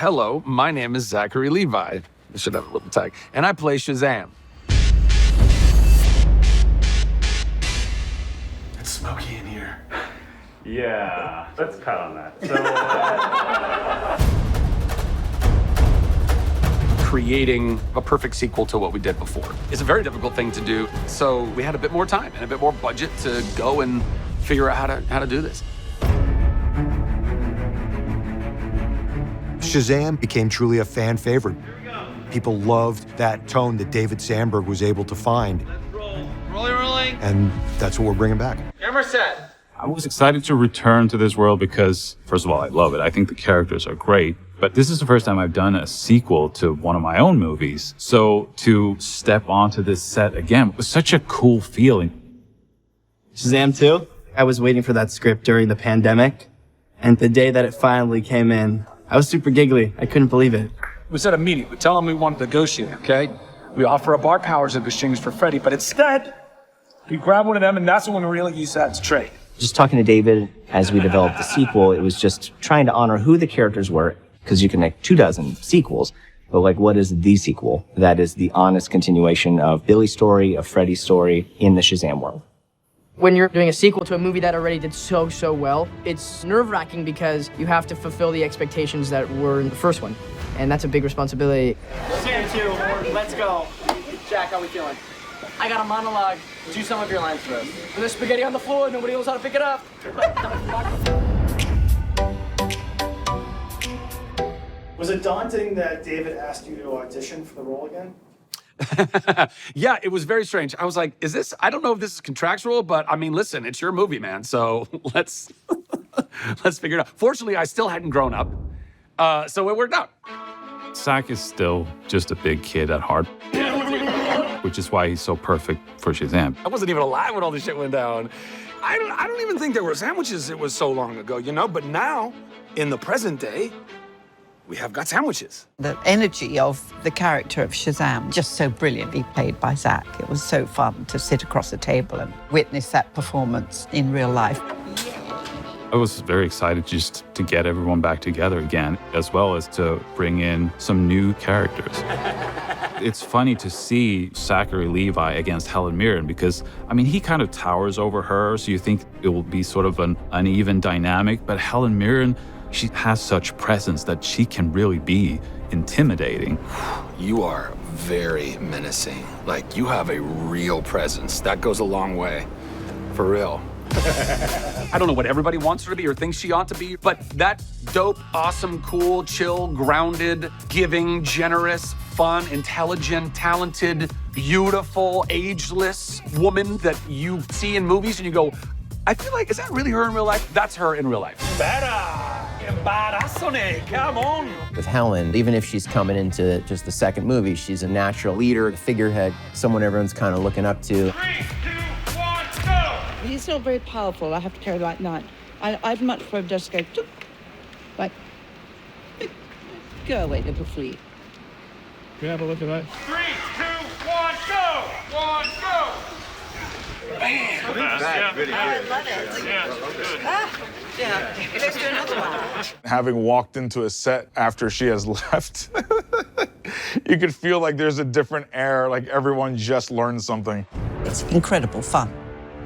Hello, my name is Zachary Levi. I should have a little tag. And I play Shazam. It's smoky in here. Yeah, let's cut on that. Creating a perfect sequel to what we did before is a very difficult thing to do. So we had a bit more time and a bit more budget to go and figure out how to do this. Shazam became truly a fan favorite. People loved that tone that David Sandberg was able to find. Let's roll. Rolling. And that's what we're bringing back. Camera set. I was excited to return to this world because, first of all, I love it. I think the characters are great. But this is the first time I've done a sequel to one of my own movies. So to step onto this set again was such a cool feeling. Shazam 2, I was waiting for that script during the pandemic. And the day that it finally came in, I was super giggly. I couldn't believe it. We set a meeting. We tell them we want to negotiate, okay? We offer up our powers in exchange for Freddy, but instead, we grab one of them, and that's when we really use that to trade. Just talking to David as we developed the sequel, it was just trying to honor who the characters were, because you can make 24 sequels, but like, what is the sequel? That is the honest continuation of Billy's story, of Freddy's story in the Shazam world. When you're doing a sequel to a movie that already did so well, it's nerve-wracking because you have to fulfill the expectations that were in the first one. And that's a big responsibility. Shazam 2, let's go. Jack, how we feeling? I got a monologue. Do some of your lines for us. There's spaghetti on the floor, nobody knows how to pick it up. Was it daunting that David asked you to audition for the role again? Yeah, it was very strange. I was like, I don't know if this is contractual, but I mean, listen, it's your movie, man. So let's figure it out. Fortunately, I still hadn't grown up. So it worked out. Zach is still just a big kid at heart, which is why he's so perfect for Shazam. I wasn't even alive when all this shit went down. I don't even think there were sandwiches. It was so long ago, you know? But now, in the present day, we have got sandwiches. The energy of the character of Shazam, just so brilliantly played by Zach. It was so fun to sit across the table and witness that performance in real life. I was very excited just to get everyone back together again, as well as to bring in some new characters. It's funny to see Zachary Levi against Helen Mirren because, I mean, he kind of towers over her, so you think it will be sort of an uneven dynamic, but Helen Mirren, she has such presence that she can really be intimidating. You are very menacing. Like, you have a real presence. That goes a long way. For real. I don't know what everybody wants her to be or thinks she ought to be, but that dope, awesome, cool, chill, grounded, giving, generous, fun, intelligent, talented, beautiful, ageless woman that you see in movies and you go, I feel like, is that really her in real life? That's her in real life. Come on. With Helen, even if she's coming into just the second movie, she's a natural leader, a figurehead, someone everyone's kind of looking up to. 3, 2, 1, go! He's not very powerful, I have to carry like that. I'd much prefer just go, like, go away, little flea. Can you have a look at that? 3, 2, 1, go! 1, go! Man, that's really good. I love it. Yeah. Let's do another one. Having walked into a set after she has left, you could feel like there's a different air, like everyone just learned something. It's incredible fun.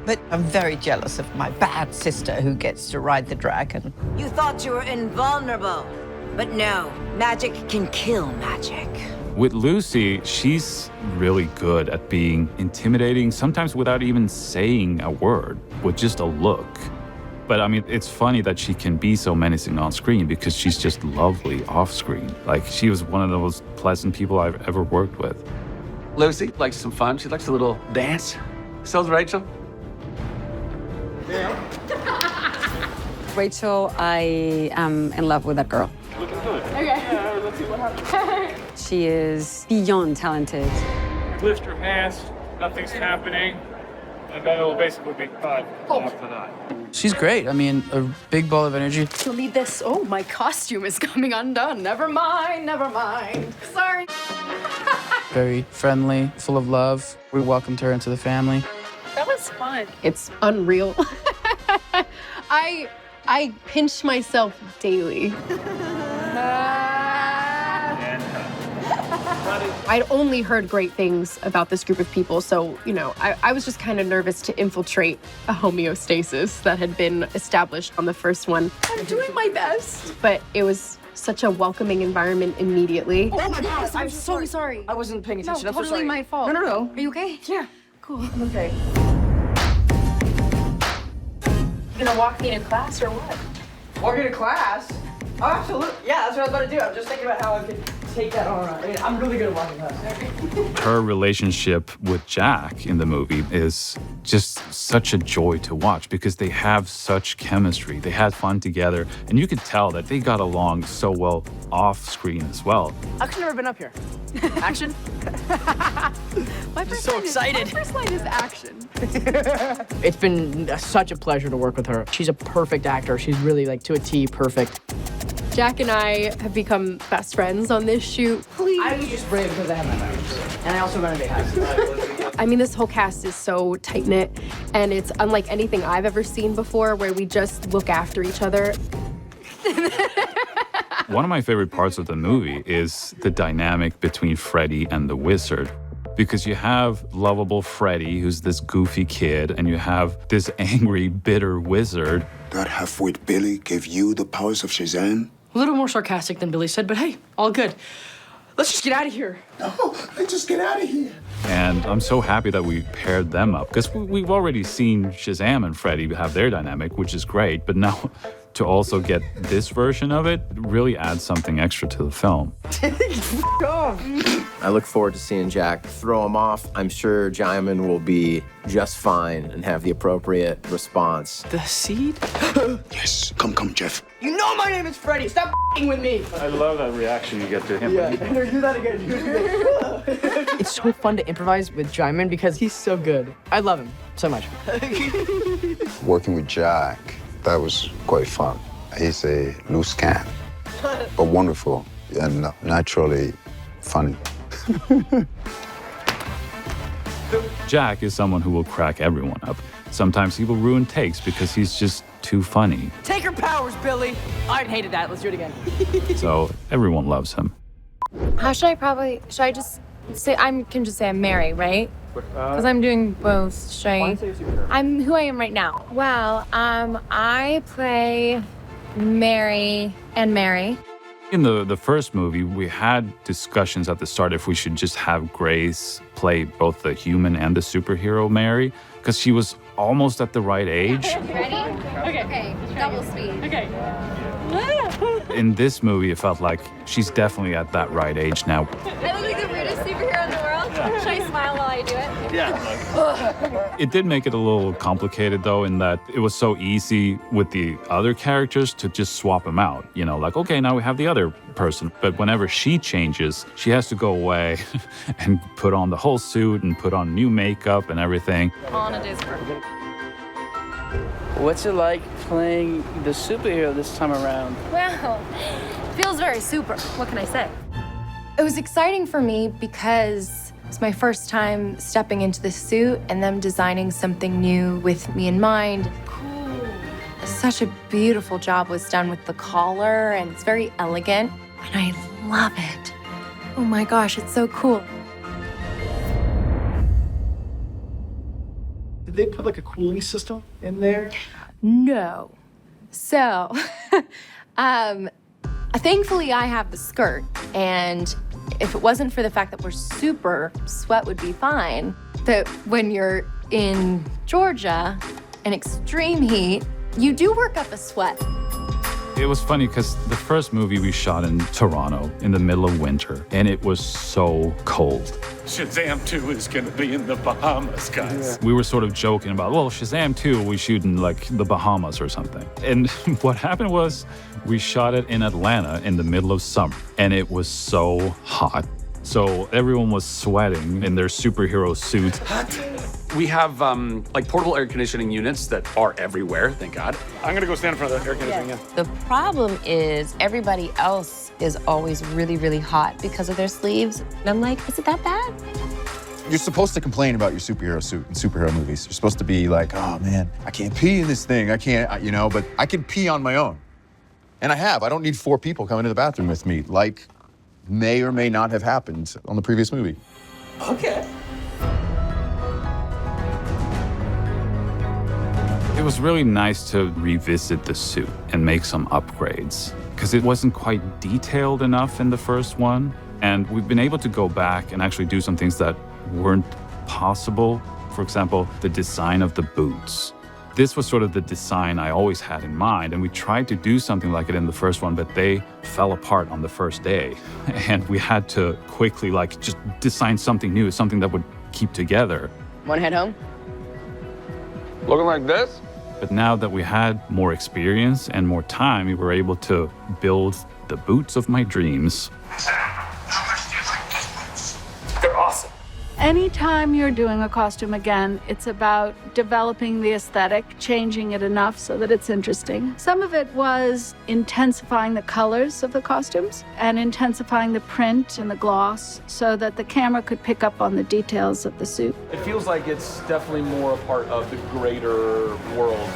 But I'm very jealous of my bad sister who gets to ride the dragon. You thought you were invulnerable, but no, magic can kill magic. With Lucy, she's really good at being intimidating, sometimes without even saying a word, with just a look. But I mean, it's funny that she can be so menacing on screen because she's just lovely off screen. Like, she was one of the most pleasant people I've ever worked with. Lucy likes some fun. She likes a little dance. So's Rachel. Rachel, I am in love with that girl. Looking good. Okay. Yeah, let's see what happens. She is beyond talented. Lift your hands, nothing's happening, and then it'll basically be cut after that. She's great. I mean, a big ball of energy. You'll need this. Oh, my costume is coming undone. Never mind, never mind. Sorry. Very friendly, full of love. We welcomed her into the family. That was fun. It's unreal. I pinch myself daily. I'd only heard great things about this group of people, so, you know, I was just kind of nervous to infiltrate a homeostasis that had been established on the first one. I'm doing my best. But it was such a welcoming environment immediately. Oh my God, I'm so sorry. I wasn't paying attention. No, I'm so totally sorry. my fault. No. Are you okay? Yeah. Cool. I'm okay. You gonna walk me to class or what? Walk into class? Oh, absolutely. Yeah, that's what I was about to do. I'm just thinking about how I could take that on. I mean, I'm really good at walking class. Her relationship with Jack in the movie is just such a joy to watch because they have such chemistry. They had fun together, and you could tell that they got along so well off screen as well. I've actually never been up here. Action? My first so line excited. My first line is action. It's been such a pleasure to work with her. She's a perfect actor. She's really, like, to a T, perfect. Jack and I have become best friends on this shoot. Please. I was just brave because I have my parents. And I also renovate houses. I mean, this whole cast is so tight-knit, and it's unlike anything I've ever seen before, where we just look after each other. One of my favorite parts of the movie is the dynamic between Freddy and the wizard. Because you have lovable Freddy, who's this goofy kid, and you have this angry, bitter wizard. That half-wit Billy gave you the powers of Shazam? A little more sarcastic than Billy said, but hey, all good. Let's just get out of here. No, let's just get out of here. And I'm so happy that we paired them up, because we've already seen Shazam and Freddy have their dynamic, which is great, but now to also get this version of it really adds something extra to the film. I look forward to seeing Jack throw him off. I'm sure Djimon will be just fine and have the appropriate response. The seed? Yes, come, Jeff. You know my name is Freddy. Stop with me. I love that reaction you get to him. Yeah, do that again. It's so fun to improvise with Djimon because he's so good. I love him so much. Working with Jack, that was quite fun. He's a loose cannon, but wonderful and naturally funny. Jack is someone who will crack everyone up. Sometimes he will ruin takes because he's just too funny. Take your powers, Billy. I hated that. Let's do it again. So everyone loves him. How should I just say, can just say I'm Mary, right? Because I'm doing both. I'm who I am right now. Well, I play Mary and Mary. In the first movie, we had discussions at the start if we should just have Grace play both the human and the superhero Mary, because she was almost at the right age. Ready? Okay. Double speed. Okay. In this movie, it felt like she's definitely at that right age now. I look like the weirdest superhero in the world. Should I smile while I do it? Yeah. It did make it a little complicated, though, in that it was so easy with the other characters to just swap them out. You know, like, okay, now we have the other person. But whenever she changes, she has to go away and put on the whole suit and put on new makeup and everything. All in a day's work. What's it like playing the superhero this time around? Well, feels very super. What can I say? It was exciting for me because it's my first time stepping into the suit and them designing something new with me in mind. Cool. Such a beautiful job was done with the collar, and it's very elegant, and I love it. Oh my gosh, it's so cool. Did they put like a cooling system in there? No. So, thankfully I have the skirt, and if it wasn't for the fact that we're super, sweat would be fine. That when you're in Georgia, in extreme heat, you do work up a sweat. It was funny because the first movie we shot in Toronto in the middle of winter, and it was so cold. Shazam 2 is going to be in the Bahamas, guys. We were sort of joking about, well, Shazam 2, we shoot in like the Bahamas or something. And what happened was we shot it in Atlanta in the middle of summer, and it was so hot. So everyone was sweating in their superhero suits. We have like portable air conditioning units that are everywhere, thank God. I'm gonna go stand in front of the air conditioning. Yeah. The problem is everybody else is always really, really hot because of their sleeves. And I'm like, is it that bad? You're supposed to complain about your superhero suit in superhero movies. You're supposed to be like, oh man, I can't pee in this thing. I can't, you know, but I can pee on my own. And I have. I don't need 4 people coming to the bathroom with me like may or may not have happened on the previous movie. Okay. It was really nice to revisit the suit and make some upgrades because it wasn't quite detailed enough in the first one. And we've been able to go back and actually do some things that weren't possible. For example, the design of the boots. This was sort of the design I always had in mind, and we tried to do something like it in the first one, but they fell apart on the first day. And we had to quickly just design something new, something that would keep together. Want to head home? Looking like this? But now that we had more experience and more time, we were able to build the boots of my dreams. They're awesome. Anytime you're doing a costume again, it's about developing the aesthetic, changing it enough so that it's interesting. Some of it was intensifying the colors of the costumes and intensifying the print and the gloss so that the camera could pick up on the details of the suit. It feels like it's definitely more a part of the greater world.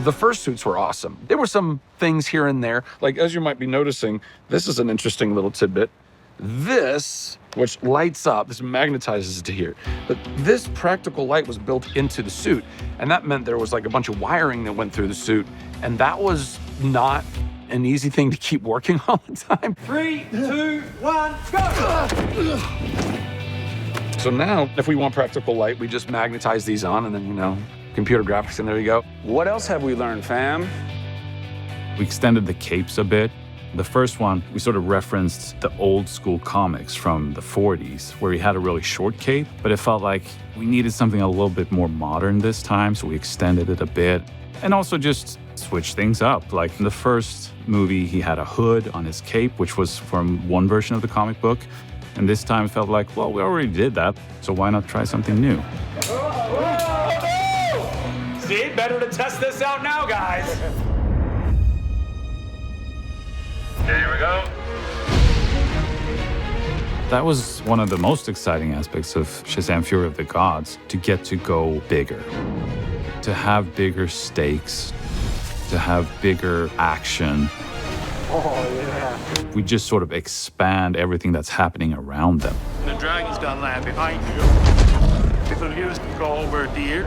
The first suits were awesome. There were some things here and there. Like, as you might be noticing, this is an interesting little tidbit. This, which lights up, this magnetizes to here. But this practical light was built into the suit, and that meant there was like a bunch of wiring that went through the suit, and that was not an easy thing to keep working all the time. 3, 2, 1, go! So now, if we want practical light, we just magnetize these on, and then, computer graphics, and there you go. What else have we learned, fam? We extended the capes a bit. The first one, we sort of referenced the old school comics from the 40s, where he had a really short cape, but it felt like we needed something a little bit more modern this time, so we extended it a bit. And also just switched things up. Like in the first movie, he had a hood on his cape, which was from one version of the comic book. And this time it felt like, well, we already did that, so why not try something new? See, better to test this out now, guys. Here we go. That was one of the most exciting aspects of Shazam! Fury of the Gods, to get to go bigger, to have bigger stakes, to have bigger action. Oh, yeah. We just sort of expand everything that's happening around them. The dragon's gonna land behind you. It'll use to go over here.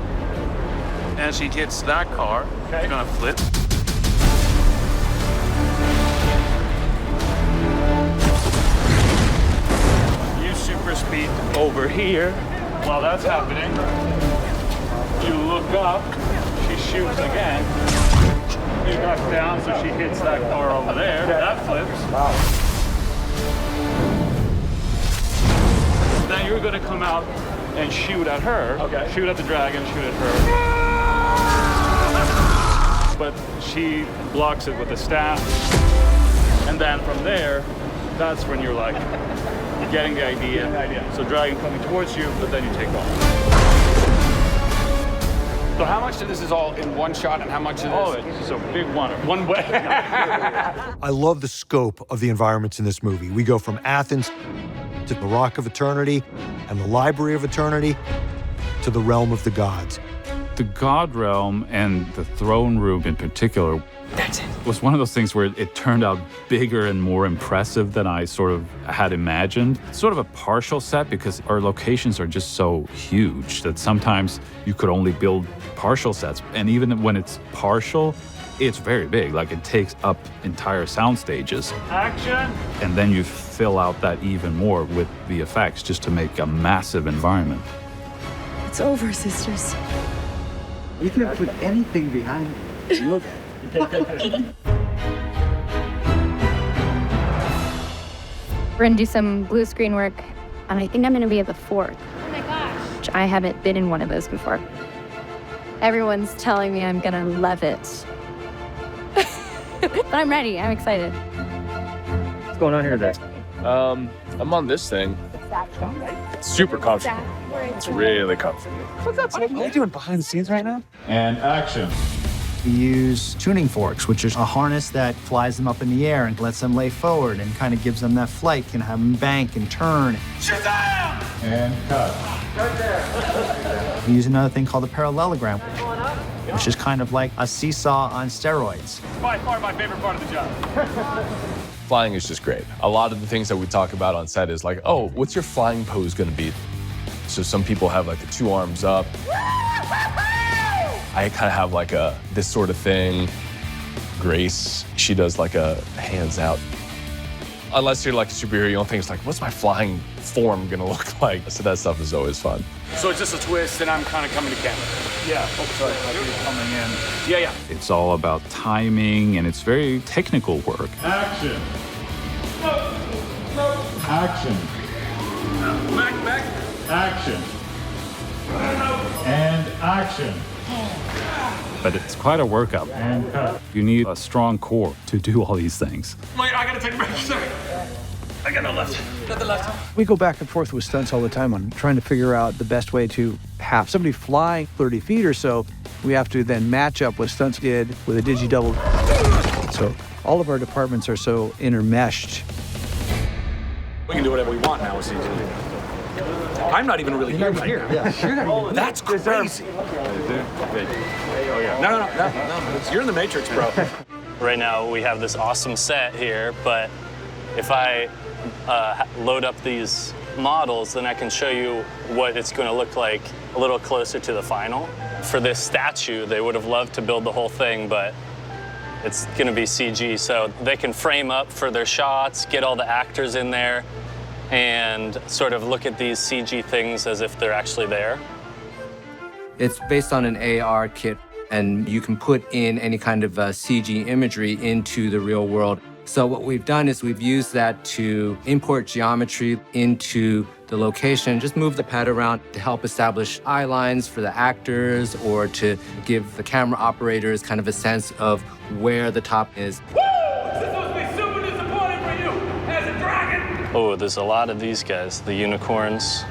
As she hits that car, it's gonna flip. Use super speed over here. While that's happening, you look up, she shoots again. You duck down so she hits that car over there. That flips. Wow. Then you're gonna come out and shoot at her. Okay. Shoot at the dragon, shoot at her. But she blocks it with a staff. And then from there, that's when you're like getting the idea. So dragon coming towards you, but then you take off. So how much of this is all in one shot and how much of this is a big one way? I love the scope of the environments in this movie. We go from Athens to the Rock of Eternity and the Library of Eternity to the Realm of the Gods. The God Realm and the throne room in particular was one of those things where it turned out bigger and more impressive than I sort of had imagined. It's sort of a partial set because our locations are just so huge that sometimes you could only build partial sets. And even when it's partial, it's very big. Like it takes up entire sound stages. Action! And then you fill out that even more with the effects just to make a massive environment. It's over, sisters. You can put anything behind you. Look. We're gonna do some blue screen work, and I think I'm gonna be at the fort. Oh my gosh. I haven't been in one of those before. Everyone's telling me I'm gonna love it. But I'm ready, I'm excited. What's going on here today? I'm on this thing. It's super comfortable. It's really comfortable. What are you doing behind the scenes right now? And action. We use tuning forks, which is a harness that flies them up in the air and lets them lay forward and kind of gives them that flight, can have them bank and turn. Shazam! And cut. Right there. We use another thing called a parallelogram, which is kind of like a seesaw on steroids. It's by far my favorite part of the job. Flying is just great. A lot of the things that we talk about on set is like, oh, what's your flying pose gonna be? So some people have like the 2 arms up. I kind of have like this sort of thing. Grace, she does like a hands out. Unless you're like a superhero, you don't think it's like, what's my flying form gonna look like? So that stuff is always fun. So it's just a twist and I'm kind of coming to camera. Yeah, sorry, you're coming in. Yeah. It's all about timing, and it's very technical work. Action. Action. Back. Action. And action. But it's quite a workout. And cut. You need a strong core to do all these things. Wait, I gotta take a break. Sorry. I got no left. Got the left. We go back and forth with stunts all the time on trying to figure out the best way to have somebody fly 30 feet or so. We have to then match up what stunts did with a digi-double. So all of our departments are so intermeshed. We can do whatever we want now with CG. I'm not even really here. Yeah. That's crazy. No. You're in the Matrix, bro. Right now, we have this awesome set here, but if I load up these models, then I can show you what it's going to look like a little closer to the final. For this statue, they would have loved to build the whole thing, but it's going to be CG, so they can frame up for their shots, get all the actors in there, and sort of look at these CG things as if they're actually there. It's based on an AR kit, and you can put in any kind of CG imagery into the real world. So what we've done is we've used that to import geometry into the location, just move the pad around to help establish eye lines for the actors or to give the camera operators kind of a sense of where the top is. Oh, there's a lot of these guys, the unicorns.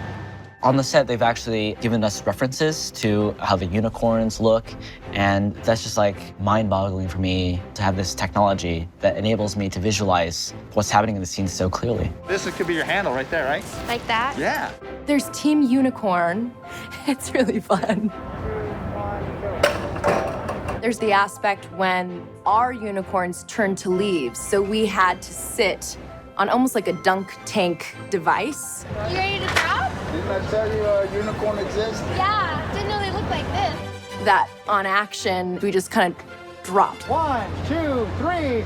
On the set, they've actually given us references to how the unicorns look, and that's just like mind-boggling for me to have this technology that enables me to visualize what's happening in the scene so clearly. This could be your handle right there, right? Like that? Yeah. There's Team Unicorn. It's really fun. There's the aspect when our unicorns turn to leaves, so we had to sit on almost like a dunk tank device. You ready to drop? Didn't I tell you a unicorn exists? Yeah, didn't know they looked like this. That on action, we just kind of dropped. 1, 2, 3, 4. Okay,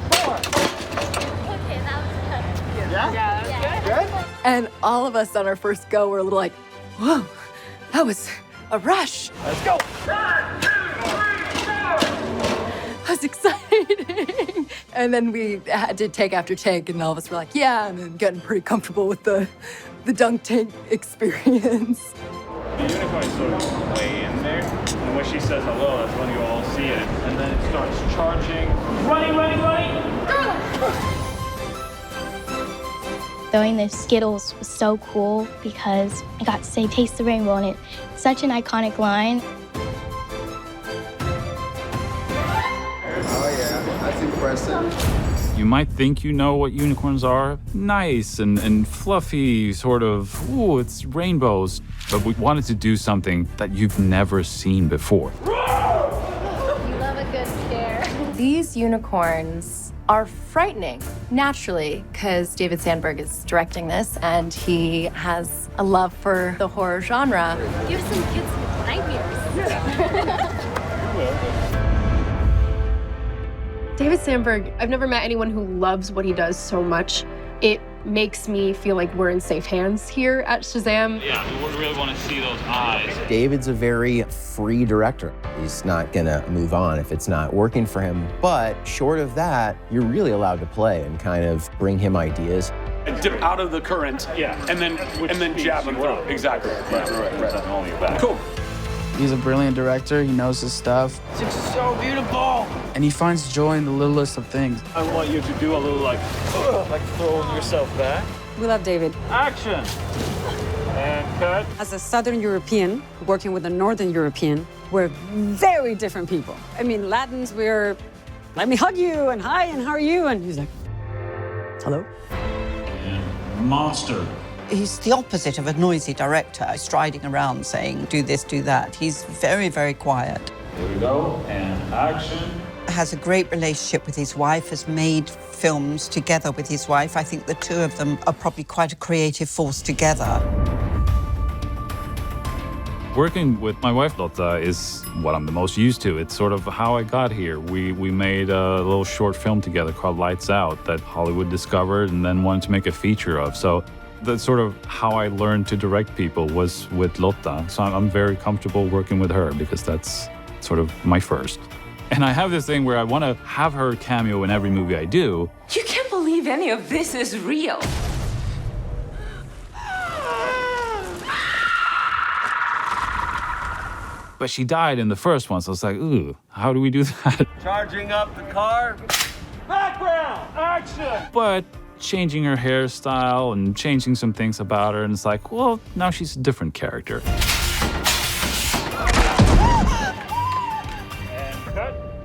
that was good. Yeah? Yeah, that was good. Good? And all of us on our first go were a little like, whoa, that was a rush. Let's go. 1, 2, 3, 4. That's exciting. And then we had to take after take, and all of us were like, yeah, and then getting pretty comfortable with the dunk tank experience. The unicorn's sort of way in there, and when she says hello, that's when you all see it. And then it starts charging. Running! Throwing the Skittles was so cool because I got to say taste the rainbow, and it's such an iconic line. Oh yeah, that's impressive. You might think you know what unicorns are. Nice and fluffy, sort of, ooh, it's rainbows. But we wanted to do something that you've never seen before. You love a good scare. These unicorns are frightening, naturally, because David Sandberg is directing this, and he has a love for the horror genre. Give some kids nightmares. David Sandberg, I've never met anyone who loves what he does so much. It makes me feel like we're in safe hands here at Shazam. Yeah, we really want to see those eyes. David's a very free director. He's not gonna move on if it's not working for him. But short of that, you're really allowed to play and kind of bring him ideas. And dip out of the current, and then jab them through. Exactly. Right. Cool. He's a brilliant director. He knows his stuff. It's so beautiful. And he finds joy in the littlest of things. I want you to do a little like throwing yourself back. We love David. Action. And cut. As a Southern European working with a Northern European, we're very different people. I mean, Latins, we're, let me hug you, and hi, and how are you? And he's like, hello? And monster. He's the opposite of a noisy director striding around saying, do this, do that. He's very, very quiet. Here we go, and action. has a great relationship with his wife, has made films together with his wife. I think the two of them are probably quite a creative force together. Working with my wife Lotta is what I'm the most used to. It's sort of how I got here. We made a little short film together called Lights Out that Hollywood discovered and then wanted to make a feature of. So that's sort of how I learned to direct people was with Lotta. So I'm very comfortable working with her because that's sort of my first. And I have this thing where I want to have her cameo in every movie I do. You can't believe any of this is real. But she died in the first one, so it's like, ooh, how do we do that? Charging up the car. Background, action! But changing her hairstyle and changing some things about her, and it's like, well, now she's a different character.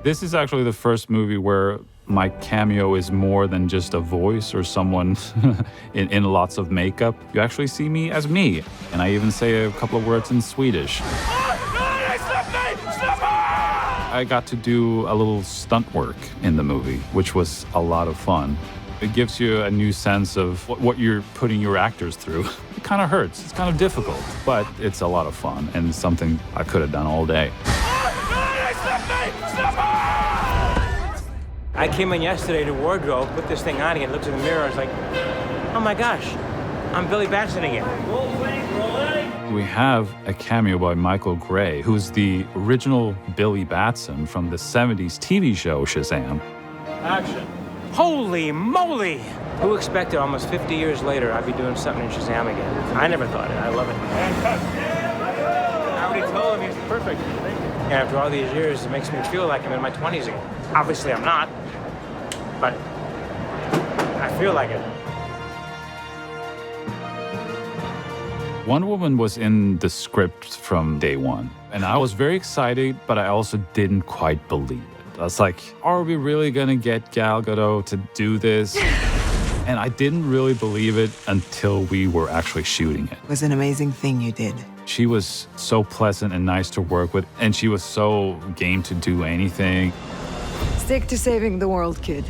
This is actually the first movie where my cameo is more than just a voice or someone in lots of makeup. You actually see me as me, and I even say a couple of words in Swedish. I got to do a little stunt work in the movie, which was a lot of fun. It gives you a new sense of what you're putting your actors through. It kind of hurts, it's kind of difficult, but it's a lot of fun and something I could have done all day. I came in yesterday to wardrobe, put this thing on again, looked in the mirror, I was like, oh my gosh, I'm Billy Batson again. We have a cameo by Michael Gray, who's the original Billy Batson from the 70s TV show Shazam. Action. Holy moly! Who expected almost 50 years later I'd be doing something in Shazam again? I never thought it. I love it. I already told him he's perfect. And after all these years, it makes me feel like I'm in my 20s again. Obviously, I'm not, but I feel like it. Wonder Woman was in the script from day one, and I was very excited, but I also didn't quite believe it. I was like, are we really gonna get Gal Gadot to do this? And I didn't really believe it until we were actually shooting it. It was an amazing thing you did. She was so pleasant and nice to work with, and she was so game to do anything. Stick to saving the world, kid.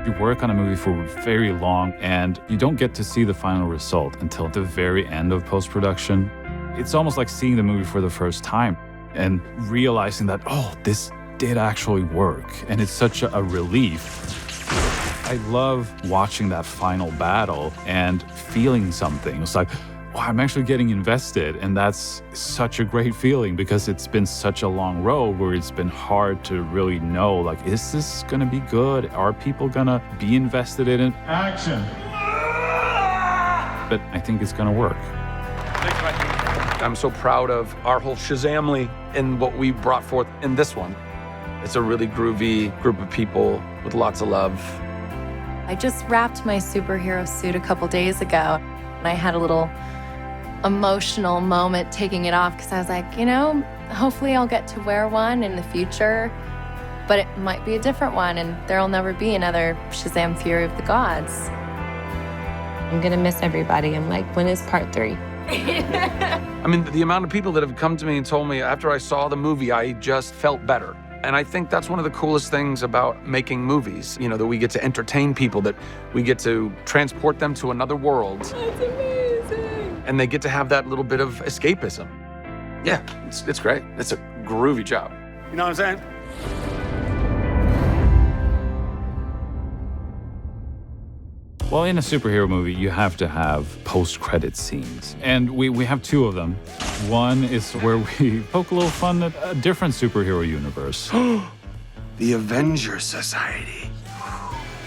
You work on a movie for very long, and you don't get to see the final result until the very end of post-production. It's almost like seeing the movie for the first time and realizing that, oh, this did actually work, and it's such a relief. I love watching that final battle and feeling something. It's like, wow, I'm actually getting invested, and that's such a great feeling because it's been such a long road where it's been hard to really know, like, is this gonna be good? Are people gonna be invested in it? Action. But I think it's gonna work. I'm so proud of our whole Shazamly and what we brought forth in this one. It's a really groovy group of people with lots of love. I just wrapped my superhero suit a couple days ago, and I had a little emotional moment taking it off because I was like, you know, hopefully I'll get to wear one in the future, but it might be a different one, and there'll never be another Shazam Fury of the Gods. I'm gonna miss everybody. I'm like, when is part 3? I mean, the amount of people that have come to me and told me after I saw the movie, I just felt better. And I think that's one of the coolest things about making movies, you know, that we get to entertain people, that we get to transport them to another world. That's amazing. And they get to have that little bit of escapism. Yeah, it's great. It's a groovy job. You know what I'm saying? Well, in a superhero movie, you have to have post-credit scenes. And we have two of them. One is where we poke a little fun at a different superhero universe. The Avengers Society.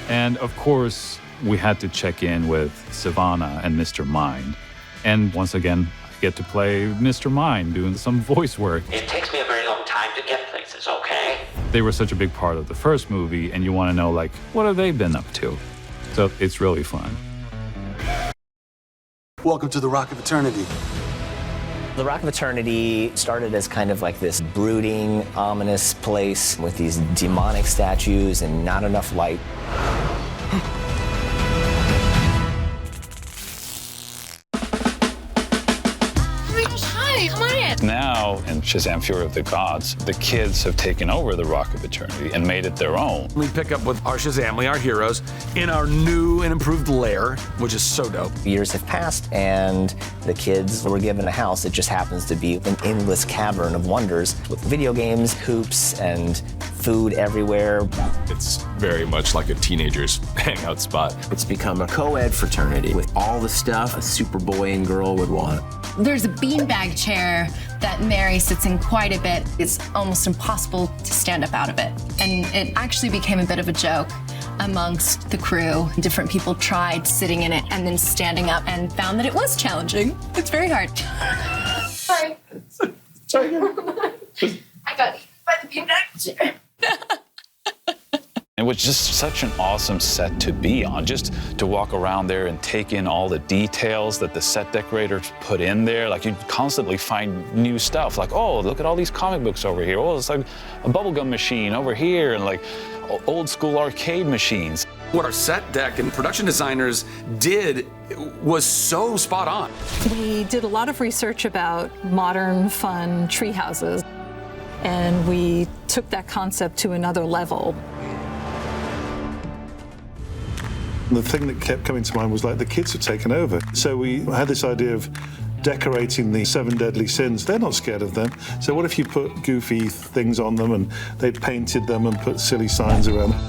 And of course, we had to check in with Sivana and Mr. Mind. And once again, I get to play Mr. Mind, doing some voice work. It takes me a very long time to get places, okay? They were such a big part of the first movie, and you want to know, like, what have they been up to? So it's really fun. Welcome to the Rock of Eternity. The Rock of Eternity started as kind of like this brooding, ominous place with these demonic statues and not enough light. Oh my gosh, hi, come on in. Now now in Shazam Fury of the Gods, the kids have taken over the Rock of Eternity and made it their own. We pick up with our Shazamly, our heroes, in our new and improved lair, which is so dope. Years have passed, and the kids were given a house that just happens to be an endless cavern of wonders with video games, hoops, and food everywhere. It's very much like a teenager's hangout spot. It's become a co-ed fraternity with all the stuff a super boy and girl would want. There's a beanbag chair that Mary sits in quite a bit. It's almost impossible to stand up out of it. And it actually became a bit of a joke amongst the crew. Different people tried sitting in it and then standing up and found that it was challenging. It's very hard. Sorry. Sorry. I got eaten by the beanbag chair. It was just such an awesome set to be on, just to walk around there and take in all the details that the set decorators put in there. Like, you'd constantly find new stuff, like, oh, look at all these comic books over here. Oh, it's like a bubblegum machine over here, and like old school arcade machines. What our set deck and production designers did was so spot on. We did a lot of research about modern, fun tree houses, and we took that concept to another level. The thing that kept coming to mind was like the kids had taken over. So we had this idea of decorating the 7 deadly sins. They're not scared of them. So what if you put goofy things on them and they painted them and put silly signs around them?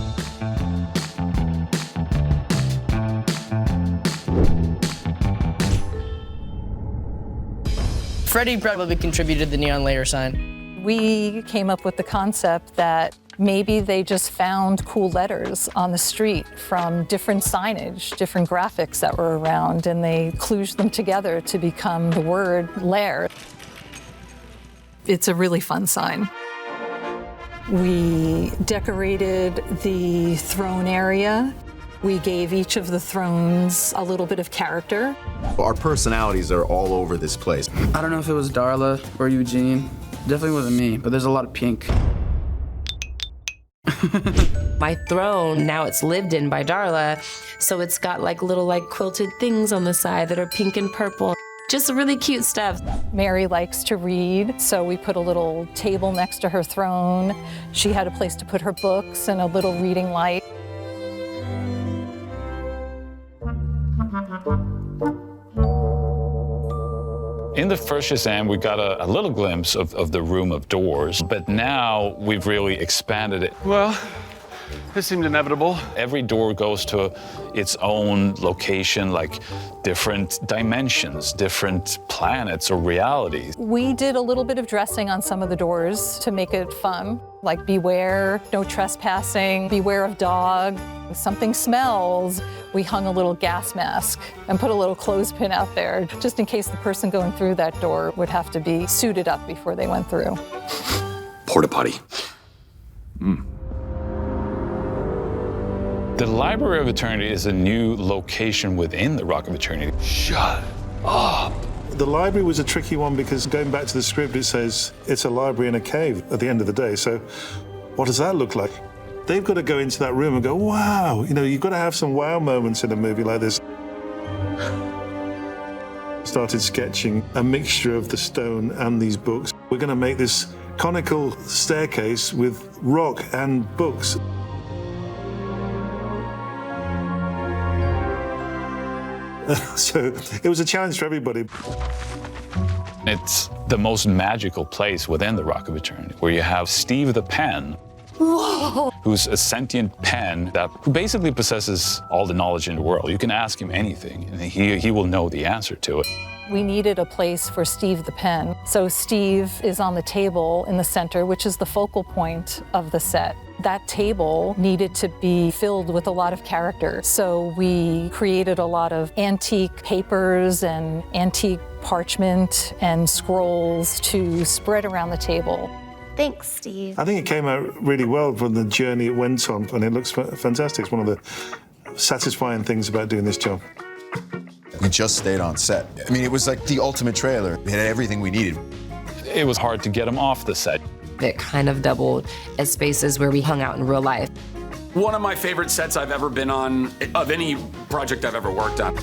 Freddie probably contributed the neon layer sign. We came up with the concept that maybe they just found cool letters on the street from different signage, different graphics that were around, and they kludged them together to become the word lair. It's a really fun sign. We decorated the throne area. We gave each of the thrones a little bit of character. Our personalities are all over this place. I don't know if it was Darla or Eugene. Definitely wasn't me, but there's a lot of pink. My throne, now it's lived in by Darla, so it's got like little like quilted things on the side that are pink and purple. Just really cute stuff. Mary likes to read, so we put a little table next to her throne. She had a place to put her books and a little reading light. In the first Shazam, we got a little glimpse of the Room of Doors, but now we've really expanded it. Well, this seemed inevitable. Every door goes to its own location, like different dimensions, different planets or realities. We did a little bit of dressing on some of the doors to make it fun, like beware, no trespassing, beware of dog, something smells. We hung a little gas mask and put a little clothespin out there, just in case the person going through that door would have to be suited up before they went through. Porta potty. The Library of Eternity is a new location within the Rock of Eternity. Shut up. The library was a tricky one because going back to the script, it says it's a library in a cave at the end of the day. So what does that look like? They've got to go into that room and go, wow, you know, you've got to have some wow moments in a movie like this. Started sketching a mixture of the stone and these books. We're going to make this conical staircase with rock and books. So it was a challenge for everybody. It's the most magical place within the Rock of Eternity, where you have Steve the Pen, Whoa! who's a sentient pen who basically possesses all the knowledge in the world. You can ask him anything, and he will know the answer to it. We needed a place for Steve the Pen. So Steve is on the table in the center, which is the focal point of the set. That table needed to be filled with a lot of character. So we created a lot of antique papers and antique parchment and scrolls to spread around the table. Thanks, Steve. I think it came out really well from the journey it went on, and it looks fantastic. It's one of the satisfying things about doing this job. We just stayed on set. I mean, it was like the ultimate trailer. It had everything we needed. It was hard to get him off the set. It kind of doubled as spaces where we hung out in real life. One of my favorite sets I've ever been on, of any project I've ever worked on.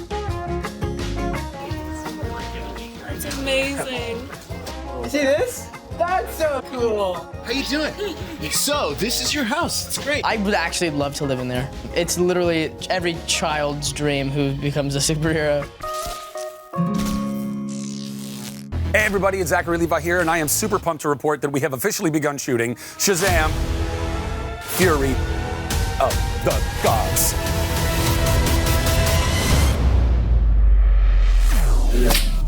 It's amazing. You see this? That's so cool. How you doing? So, this is your house. It's great. I would actually love to live in there. It's literally every child's dream who becomes a superhero. Hey everybody, it's Zachary Levi here, and I am super pumped to report that we have officially begun shooting Shazam, Fury of the Gods.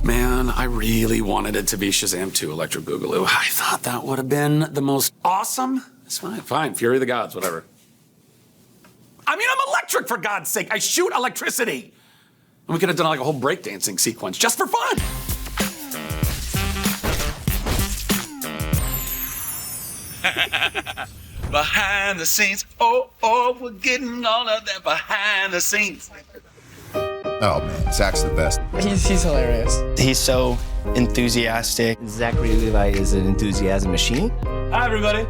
Man, I really wanted it to be Shazam 2 Electric Boogaloo. I thought that would have been the most awesome. It's fine, Fury of the Gods, whatever. I mean, I'm electric, for God's sake. I shoot electricity. And we could have done like a whole breakdancing sequence just for fun. Behind the scenes, oh, we're getting all of that behind the scenes. Oh man, Zach's the best. He's hilarious. He's so enthusiastic. Zachary Levi is an enthusiasm machine. Hi, everybody.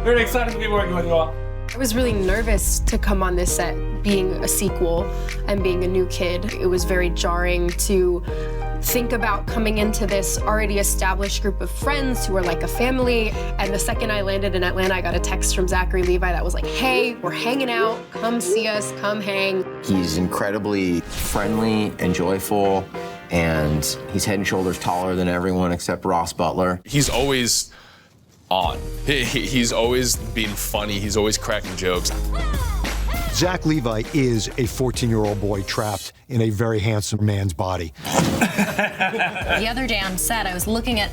Very excited to be working with you all. I was really nervous to come on this set, being a sequel and being a new kid. It was very jarring to think about coming into this already established group of friends who were like a family. And the second I landed in Atlanta, I got a text from Zachary Levi that was like, hey, we're hanging out, come see us, come hang. He's incredibly friendly and joyful, and he's head and shoulders taller than everyone except Ross Butler. He's always on. He's always being funny. He's always cracking jokes. Zach Levi is a 14-year-old boy trapped in a very handsome man's body. The other day on set, I was looking at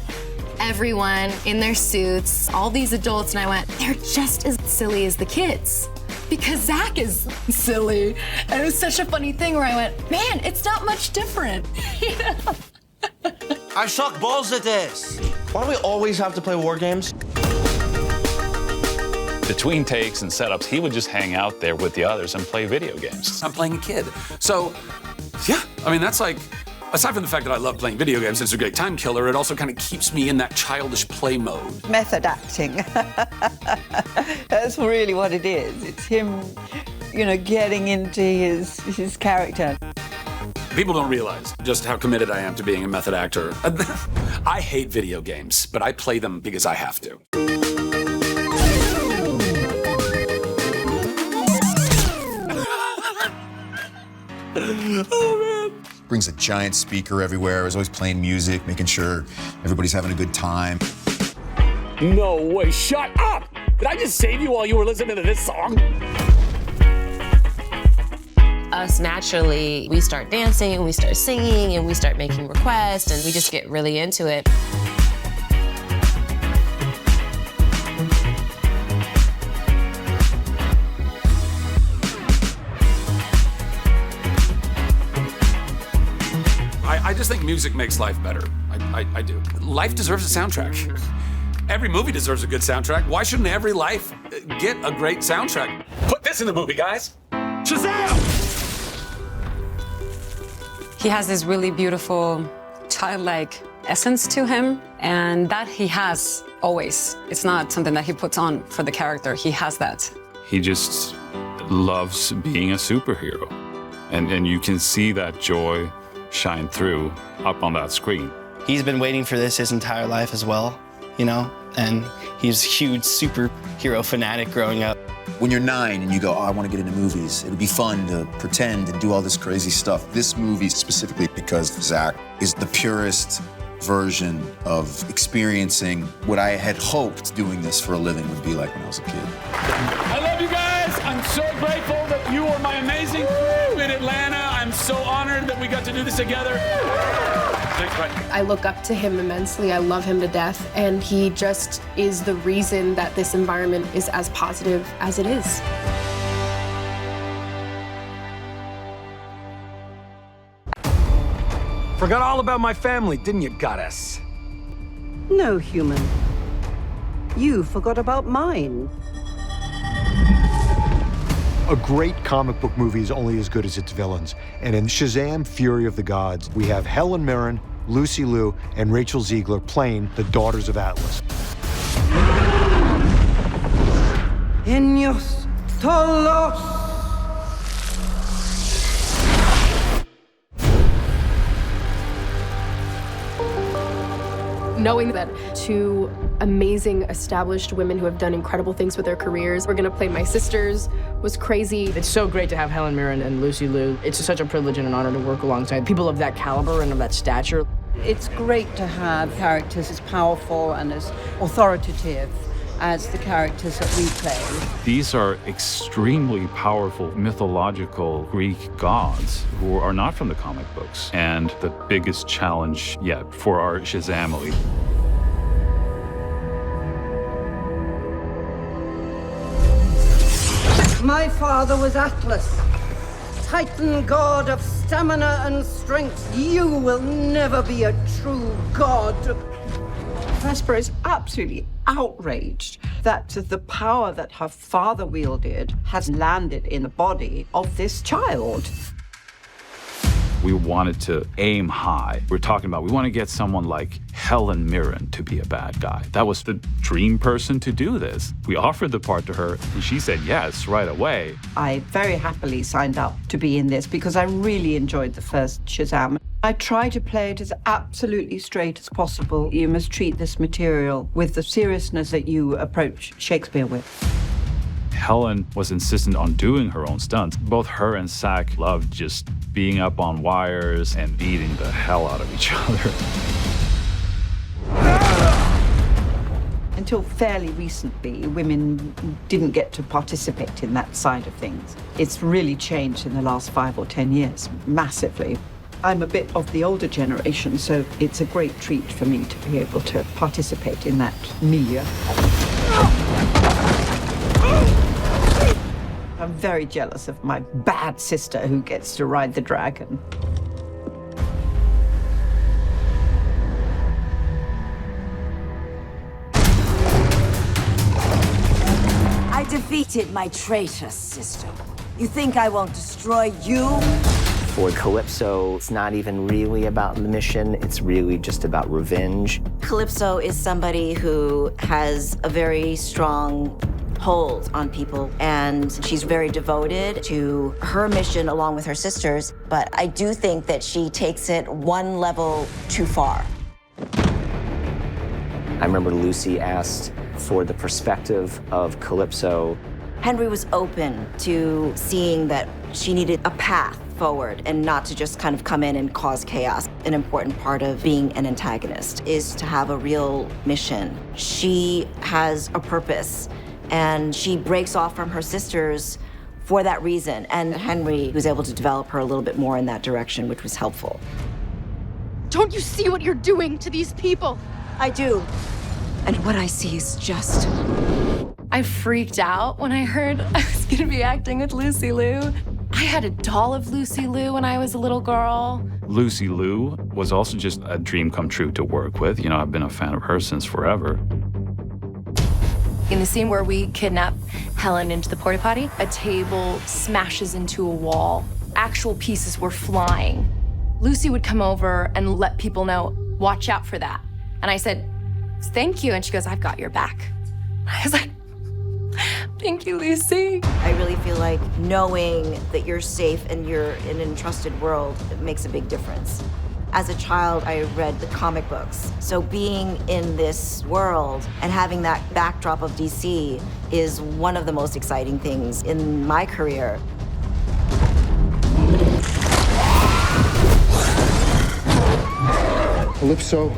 everyone in their suits, all these adults, and I went, they're just as silly as the kids. Because Zach is silly. And it was such a funny thing where I went, man, it's not much different. You know? I suck balls at this. Why do we always have to play war games? Between takes and setups, he would just hang out there with the others and play video games. I'm playing a kid. So, yeah, I mean, that's like, aside from the fact that I love playing video games, it's a great time killer, it also kind of keeps me in that childish play mode. Method acting. That's really what it is. It's him, you know, getting into his character. People don't realize just how committed I am to being a method actor. I hate video games, but I play them because I have to. Oh, man. Brings a giant speaker everywhere. Is always playing music, making sure everybody's having a good time. No way, shut up! Did I just save you while you were listening to this song? Us naturally, we start dancing, and we start singing, and we start making requests, and we just get really into it. I just think music makes life better. I do. Life deserves a soundtrack. Every movie deserves a good soundtrack. Why shouldn't every life get a great soundtrack? Put this in the movie, guys. Shazam! He has this really beautiful, childlike essence to him, and that he has always. It's not something that he puts on for the character. He has that. He just loves being a superhero. And you can see that joy shine through up on that screen. He's been waiting for this his entire life as well, you know? And he's a huge superhero fanatic growing up. When you're 9 and you go, oh, I want to get into movies, it would be fun to pretend and do all this crazy stuff. This movie specifically, because Zach is the purest version of experiencing what I had hoped doing this for a living would be like when I was a kid. I love you guys. I'm so grateful that you are my amazing crew in Atlanta. I'm so honored that we got to do this together. Thanks, bye. I look up to him immensely. I love him to death. And he just is the reason that this environment is as positive as it is. Forgot all about my family, didn't you, goddess? No, human. You forgot about mine. A great comic book movie is only as good as its villains. And in Shazam, Fury of the Gods, we have Helen Mirren, Lucy Liu, and Rachel Ziegler playing the Daughters of Atlas. Enos tolos. Knowing that two amazing, established women who have done incredible things with their careers were gonna play my sisters was crazy. It's so great to have Helen Mirren and Lucy Liu. It's such a privilege and an honor to work alongside people of that caliber and of that stature. It's great to have characters as powerful and as authoritative as the characters that we play. These are extremely powerful mythological Greek gods who are not from the comic books, and the biggest challenge yet for our Shazam elite. My father was Atlas, Titan god of stamina and strength. You will never be a true god. Vesper is absolutely outraged that the power that her father wielded has landed in the body of this child. We wanted to aim high. We're talking about, we want to get someone like Helen Mirren to be a bad guy. That was the dream person to do this. We offered the part to her, and she said yes right away. I very happily signed up to be in this because I really enjoyed the first Shazam. I try to play it as absolutely straight as possible. You must treat this material with the seriousness that you approach Shakespeare with. Helen was insistent on doing her own stunts. Both her and Zach loved just being up on wires and beating the hell out of each other. Until fairly recently, women didn't get to participate in that side of things. It's really changed in the last 5 or 10 years, massively. I'm a bit of the older generation, so it's a great treat for me to be able to participate in that milieu. I'm very jealous of my bad sister who gets to ride the dragon. I defeated my traitor sister. You think I won't destroy you? For Calypso, it's not even really about the mission, it's really just about revenge. Calypso is somebody who has a very strong hold on people, and she's very devoted to her mission along with her sisters, but I do think that she takes it one level too far. I remember Lucy asked for the perspective of Calypso. Henry was open to seeing that she needed a path forward and not to just kind of come in and cause chaos. An important part of being an antagonist is to have a real mission. She has a purpose, and she breaks off from her sisters for that reason. And Henry was able to develop her a little bit more in that direction, which was helpful. Don't you see what you're doing to these people? I do. And what I see is just... I freaked out when I heard I was gonna be acting with Lucy Liu. I had a doll of Lucy Liu when I was a little girl. Lucy Liu was also just a dream come true to work with. You know, I've been a fan of her since forever. In the scene where we kidnap Helen into the porta potty, a table smashes into a wall. Actual pieces were flying. Lucy would come over and let people know, watch out for that. And I said, thank you. And she goes, I've got your back. I was like, thank you, Lucy. I really feel like knowing that you're safe and you're in an entrusted world, it makes a big difference. As a child, I read the comic books. So being in this world and having that backdrop of DC is one of the most exciting things in my career. Calypso,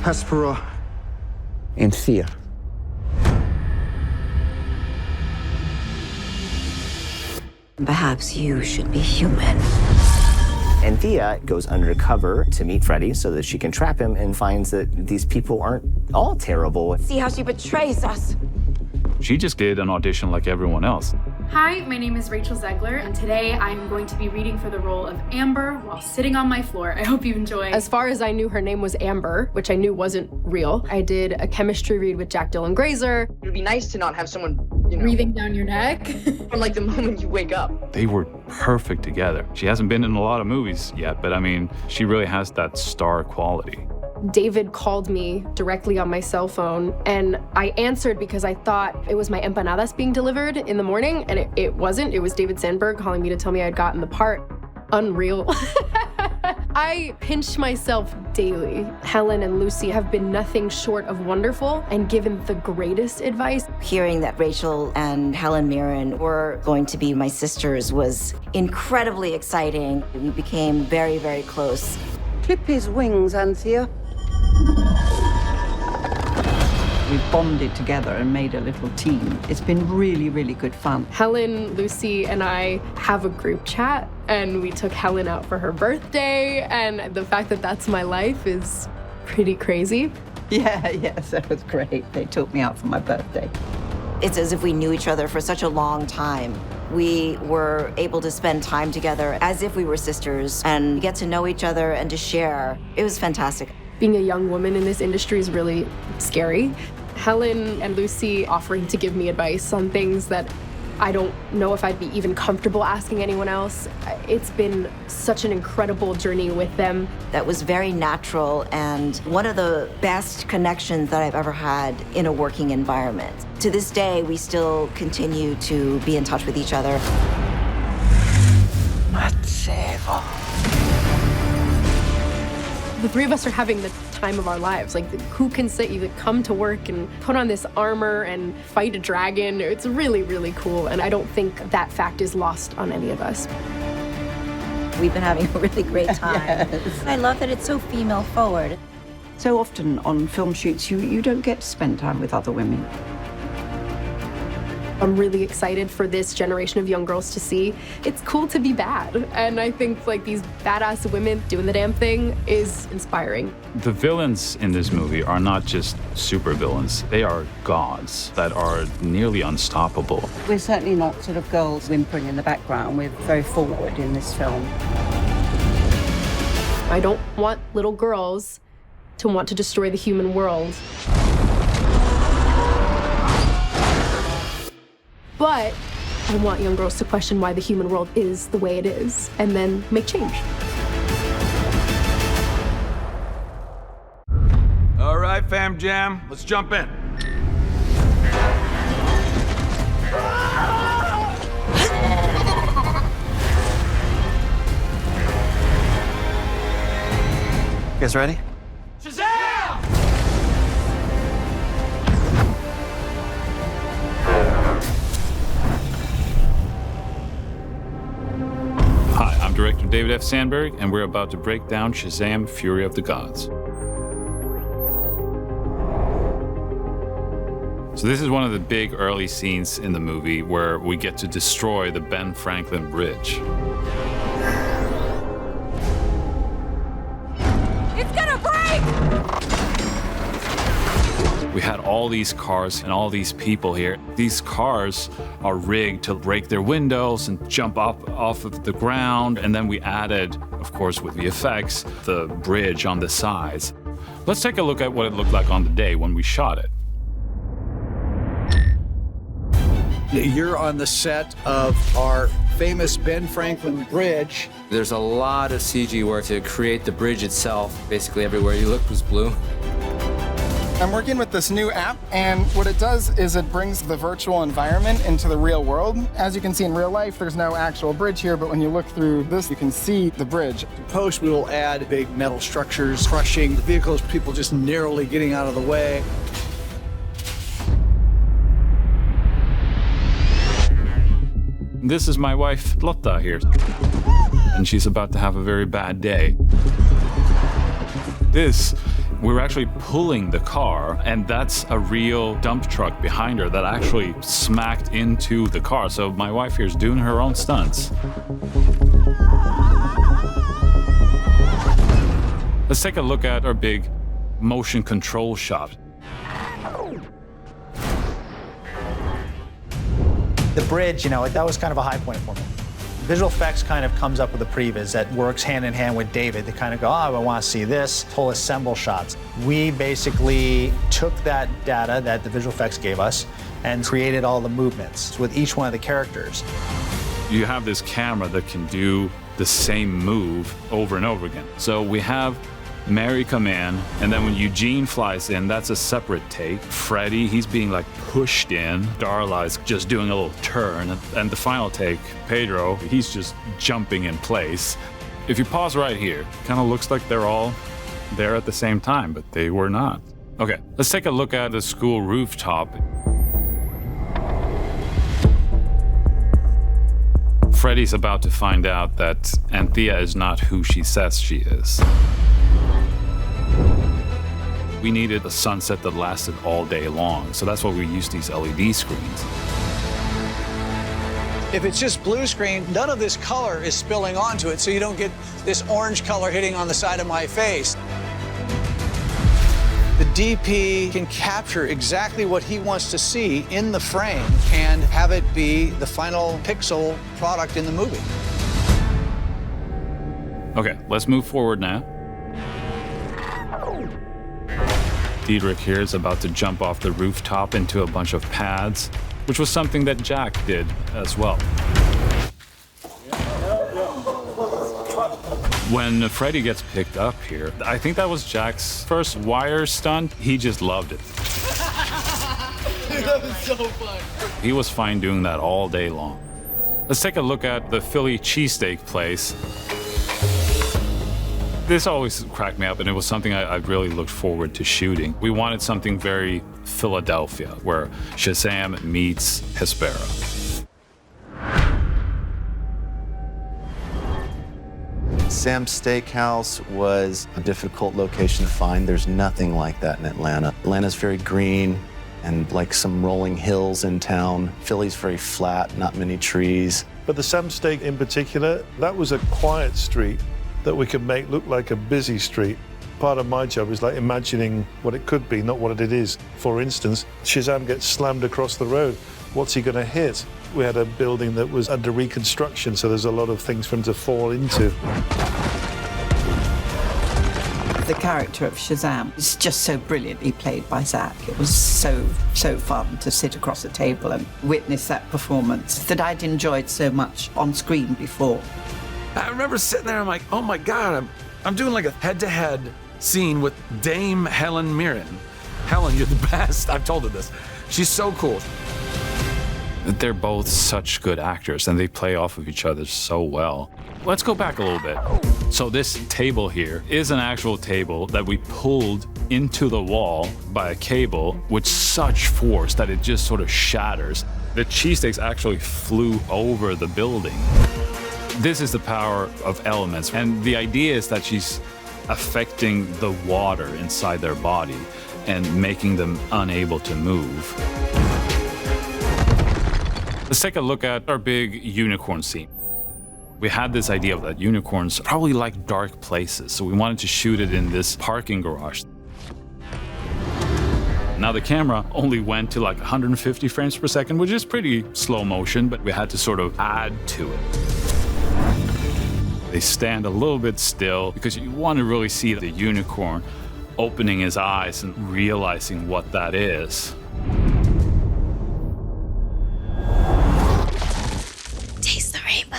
Hespera, and Thea. Perhaps you should be human. And Thea goes undercover to meet Freddy so that she can trap him and finds that these people aren't all terrible. See how she betrays us. She just did an audition like everyone else. Hi, my name is Rachel Zegler, and today I'm going to be reading for the role of Amber while sitting on my floor. I hope you enjoy. As far as I knew, her name was Amber, which I knew wasn't real. I did a chemistry read with Jack Dylan Grazer. It would be nice to not have someone, breathing down your neck. from like the moment you wake up. They were perfect together. She hasn't been in a lot of movies yet, but I mean, she really has that star quality. David called me directly on my cell phone, and I answered because I thought it was my empanadas being delivered in the morning, and it wasn't. It was David Sandberg calling me to tell me I'd gotten the part. Unreal. I pinch myself daily. Helen and Lucy have been nothing short of wonderful and given the greatest advice. Hearing that Rachel and Helen Mirren were going to be my sisters was incredibly exciting. We became very, very close. Clip his wings, Anthea. We've bonded together and made a little team. It's been really, really good fun. Helen, Lucy, and I have a group chat, and we took Helen out for her birthday, and the fact that that's my life is pretty crazy. Yes, that was great. They took me out for my birthday. It's as if we knew each other for such a long time. We were able to spend time together as if we were sisters and get to know each other and to share. It was fantastic. Being a young woman in this industry is really scary. Helen and Lucy offering to give me advice on things that I don't know if I'd be even comfortable asking anyone else. It's been such an incredible journey with them. That was very natural and one of the best connections that I've ever had in a working environment. To this day, we still continue to be in touch with each other. The three of us are having the time of our lives. Like, who can say you come to work and put on this armor and fight a dragon? It's really, really cool, and I don't think that fact is lost on any of us. We've been having a really great time. Yes. I love that it's so female forward. So often on film shoots, you don't get to spend time with other women. I'm really excited for this generation of young girls to see it's cool to be bad. And I think like these badass women doing the damn thing is inspiring. The villains in this movie are not just super villains. They are gods that are nearly unstoppable. We're certainly not sort of girls whimpering in the background. We're very forward in this film. I don't want little girls to want to destroy the human world. But I want young girls to question why the human world is the way it is, and then make change. All right, fam jam, let's jump in. You guys ready? Shazam! Hi, I'm director David F. Sandberg, and we're about to break down Shazam! Fury of the Gods. So this is one of the big early scenes in the movie where we get to destroy the Ben Franklin Bridge. It's gonna break! We had all these cars and all these people here. These cars are rigged to break their windows and jump up off of the ground. And then we added, of course, with the effects, the bridge on the sides. Let's take a look at what it looked like on the day when we shot it. You're on the set of our famous Ben Franklin Bridge. There's a lot of CG work to create the bridge itself. Basically everywhere you look was blue. I'm working with this new app, and what it does is it brings the virtual environment into the real world. As you can see in real life, there's no actual bridge here, but when you look through this, you can see the bridge. In post, we will add big metal structures, crushing the vehicles, people just narrowly getting out of the way. This is my wife, Lotta, here. And she's about to have a very bad day. We were actually pulling the car, and that's a real dump truck behind her that actually smacked into the car. So my wife here is doing her own stunts. Let's take a look at our big motion control shot. The bridge, that was kind of a high point for me. Visual effects kind of comes up with a previs that works hand in hand with David. They kind of go, I want to see this, whole assemble shots. We basically took that data that the visual effects gave us and created all the movements with each one of the characters. You have this camera that can do the same move over and over again. So we have Mary come in, and then when Eugene flies in, that's a separate take. Freddy, he's being like pushed in. Darla's just doing a little turn. And the final take, Pedro, he's just jumping in place. If you pause right here, it kind of looks like they're all there at the same time, but they were not. Okay, let's take a look at the school rooftop. Freddy's about to find out that Anthea is not who she says she is. We needed a sunset that lasted all day long, so that's why we used these LED screens. If it's just blue screen, none of this color is spilling onto it, so you don't get this orange color hitting on the side of my face. The DP can capture exactly what he wants to see in the frame and have it be the final pixel product in the movie. Okay, let's move forward now. Diedrich here is about to jump off the rooftop into a bunch of pads, which was something that Jack did as well. When Freddy gets picked up here, I think that was Jack's first wire stunt. He just loved it. That was so fun. He was fine doing that all day long. Let's take a look at the Philly cheesesteak place. This always cracked me up, and it was something I really looked forward to shooting. We wanted something very Philadelphia, where Shazam meets Hespera. Sam's Steakhouse was a difficult location to find. There's nothing like that in Atlanta. Atlanta's very green and like some rolling hills in town. Philly's very flat, not many trees. But the Sam Steak in particular, that was a quiet street that we could make look like a busy street. Part of my job is like imagining what it could be, not what it is. For instance, Shazam gets slammed across the road. What's he gonna hit? We had a building that was under reconstruction, so there's a lot of things for him to fall into. The character of Shazam is just so brilliantly played by Zach. It was so fun to sit across a table and witness that performance that I'd enjoyed so much on screen before. I remember sitting there, I'm like, oh my God, I'm doing like a head-to-head scene with Dame Helen Mirren. Helen, you're the best. I've told her this. She's so cool. They're both such good actors, and they play off of each other so well. Let's go back a little bit. So this table here is an actual table that we pulled into the wall by a cable with such force that it just sort of shatters. The cheesesteaks actually flew over the building. This is the power of elements, and the idea is that she's affecting the water inside their body and making them unable to move. Let's take a look at our big unicorn scene. We had this idea of that unicorns probably like dark places, so we wanted to shoot it in this parking garage. Now the camera only went to like 150 frames per second, which is pretty slow motion, but we had to sort of add to it. They stand a little bit still because you want to really see the unicorn opening his eyes and realizing what that is. Taste the rainbow.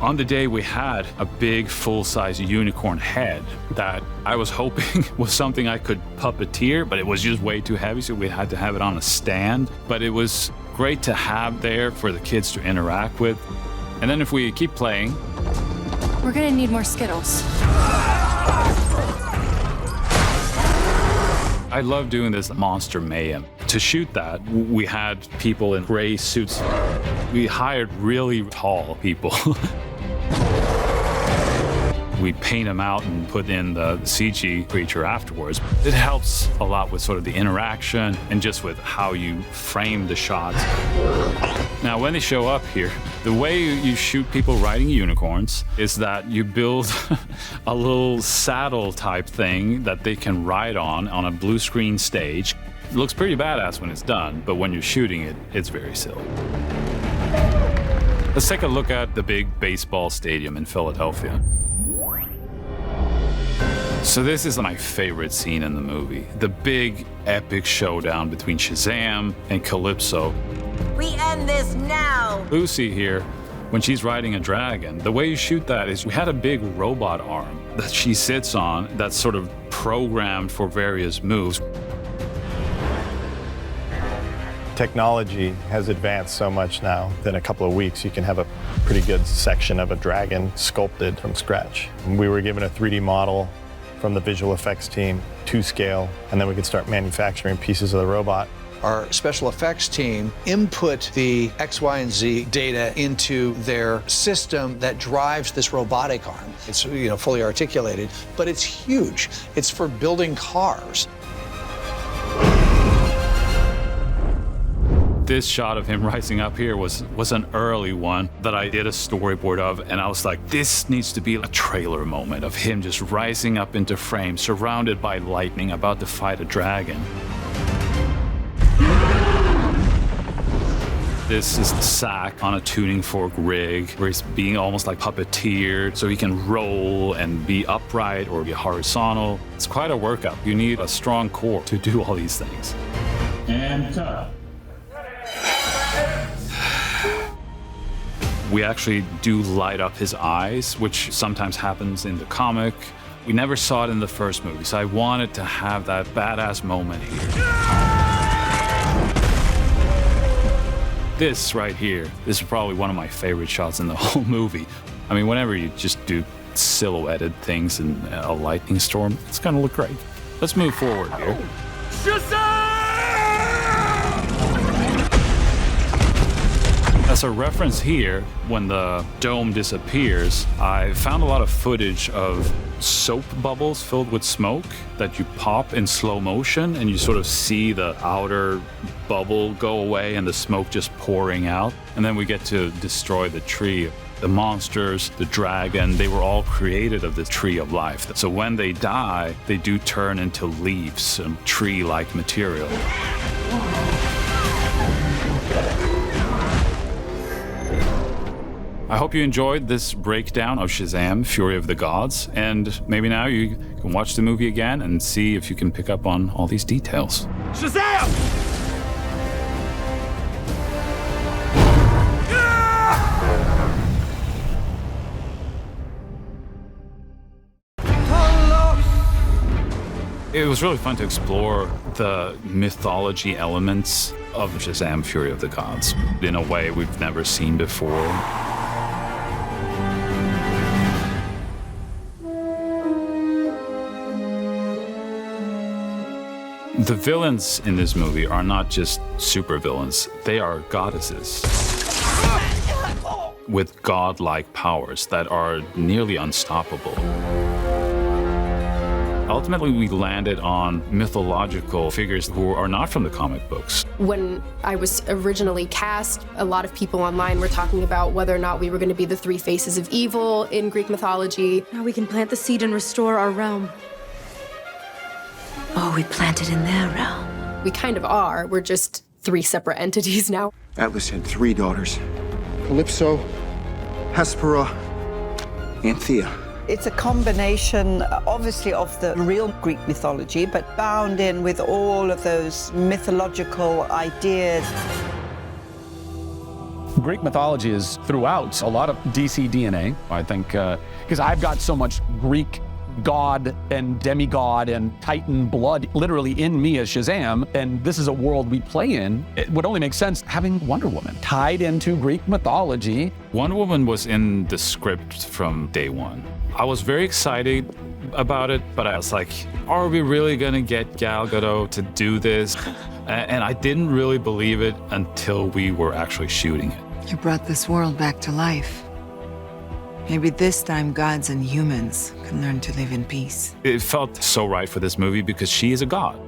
On the day we had a big full-size unicorn head that I was hoping was something I could puppeteer, but it was just way too heavy, so we had to have it on a stand. But it was great to have there for the kids to interact with. And then if we keep playing, We're gonna need more Skittles. I love doing this monster mayhem. To shoot that, we had people in gray suits. We hired really tall people. We paint them out and put in the CG creature afterwards. It helps a lot with sort of the interaction and just with how you frame the shots. Now, when they show up here, the way you shoot people riding unicorns is that you build a little saddle type thing that they can ride on a blue screen stage. It looks pretty badass when it's done, but when you're shooting it, it's very silly. Let's take a look at the big baseball stadium in Philadelphia. So this is my favorite scene in the movie. The big epic showdown between Shazam and Calypso. We end this now! Lucy here, when she's riding a dragon, the way you shoot that is we had a big robot arm that she sits on that's sort of programmed for various moves. Technology has advanced so much now that in a couple of weeks you can have a pretty good section of a dragon sculpted from scratch. We were given a 3D model from the visual effects team to scale, and then we could start manufacturing pieces of the robot. Our special effects team input the X, Y, and Z data into their system that drives this robotic arm. It's fully articulated, but it's huge. It's for building cars. This shot of him rising up here was an early one that I did a storyboard of, and I was like, this needs to be a trailer moment of him just rising up into frame, surrounded by lightning, about to fight a dragon. This is the sack on a tuning fork rig where he's being almost like puppeteered so he can roll and be upright or be horizontal. It's quite a workout. You need a strong core to do all these things. And cut. We actually do light up his eyes, which sometimes happens in the comic. We never saw it in the first movie, so I wanted to have that badass moment here. This right here, this is probably one of my favorite shots in the whole movie. I mean, whenever you just do silhouetted things in a lightning storm, it's gonna look great. Let's move forward here. Shazam! As a reference here, when the dome disappears, I found a lot of footage of soap bubbles filled with smoke that you pop in slow motion, and you sort of see the outer bubble go away and the smoke just pouring out. And then we get to destroy the tree. The monsters, the dragon, they were all created of the tree of life. So when they die, they do turn into leaves and tree-like material. I hope you enjoyed this breakdown of Shazam, Fury of the Gods, and maybe now you can watch the movie again and see if you can pick up on all these details. Shazam! It was really fun to explore the mythology elements of Shazam, Fury of the Gods in a way we've never seen before. The villains in this movie are not just supervillains, they are goddesses with godlike powers that are nearly unstoppable. Ultimately, we landed on mythological figures who are not from the comic books. When I was originally cast, a lot of people online were talking about whether or not we were going to be the three faces of evil in Greek mythology. Now we can plant the seed and restore our realm. Oh, we planted in their realm. We kind of are. We're just three separate entities now. Atlas had 3 daughters: Calypso, Hespera, and Thea. It's a combination, obviously, of the real Greek mythology, but bound in with all of those mythological ideas. Greek mythology is throughout a lot of DC DNA, I think, because I've got so much Greek god and demigod and titan blood literally in me as Shazam, and this is a world we play in. It would only make sense having Wonder Woman tied into Greek mythology. Wonder Woman was in the script from day one. I was very excited about it, but I was like, are we really gonna get Gal Gadot to do this? And I didn't really believe it until we were actually shooting it. You brought this world back to life. Maybe this time gods and humans can learn to live in peace. It felt so right for this movie because she is a god.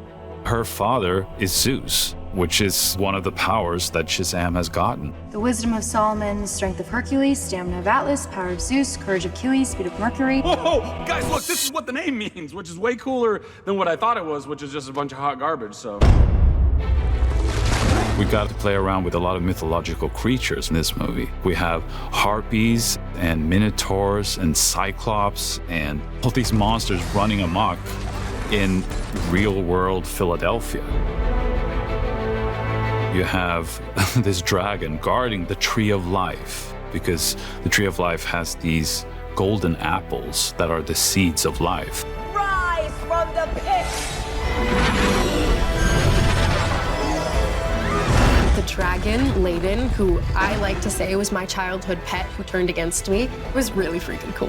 Her father is Zeus, which is one of the powers that Shazam has gotten. The wisdom of Solomon, strength of Hercules, stamina of Atlas, power of Zeus, courage of Achilles, speed of Mercury. Whoa! Guys, look, this is what the name means, which is way cooler than what I thought it was, which is just a bunch of hot garbage, so. We got to play around with a lot of mythological creatures in this movie. We have harpies and minotaurs and cyclops and all these monsters running amok in real-world Philadelphia. You have this dragon guarding the Tree of Life because the Tree of Life has these golden apples that are the seeds of life. Rise from the pit! dragon, Gayden, who I like to say was my childhood pet who turned against me. It was really freaking cool.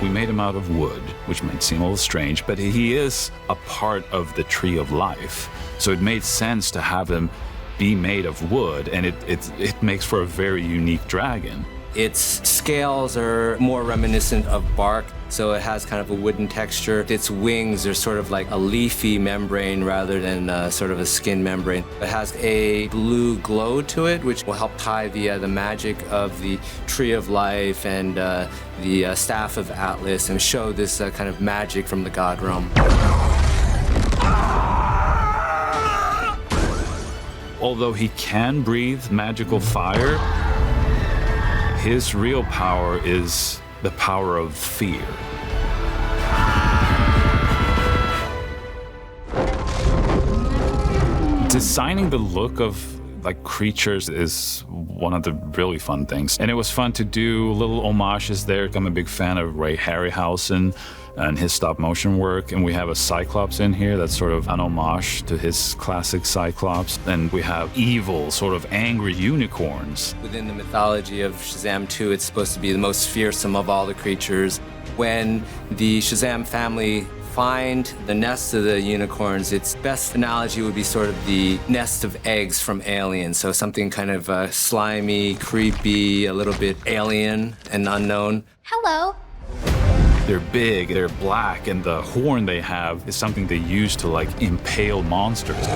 We made him out of wood, which might seem a little strange, but he is a part of the tree of life. So it made sense to have him be made of wood, and it makes for a very unique dragon. Its scales are more reminiscent of bark, so it has kind of a wooden texture. Its wings are sort of like a leafy membrane rather than sort of a skin membrane. It has a blue glow to it, which will help tie the magic of the Tree of Life and the Staff of Atlas and show this kind of magic from the god realm. Although he can breathe magical fire, his real power is the power of fear. Designing the look of like creatures is one of the really fun things. And it was fun to do little homages there. I'm a big fan of Ray Harryhausen and his stop motion work. And we have a Cyclops in here that's sort of an homage to his classic Cyclops. And we have evil, sort of angry unicorns. Within the mythology of Shazam 2, it's supposed to be the most fearsome of all the creatures. When the Shazam family find the nest of the unicorns, its best analogy would be sort of the nest of eggs from Alien. So something kind of slimy, creepy, a little bit alien and unknown. Hello. They're big, they're black, and the horn they have is something they use to like impale monsters.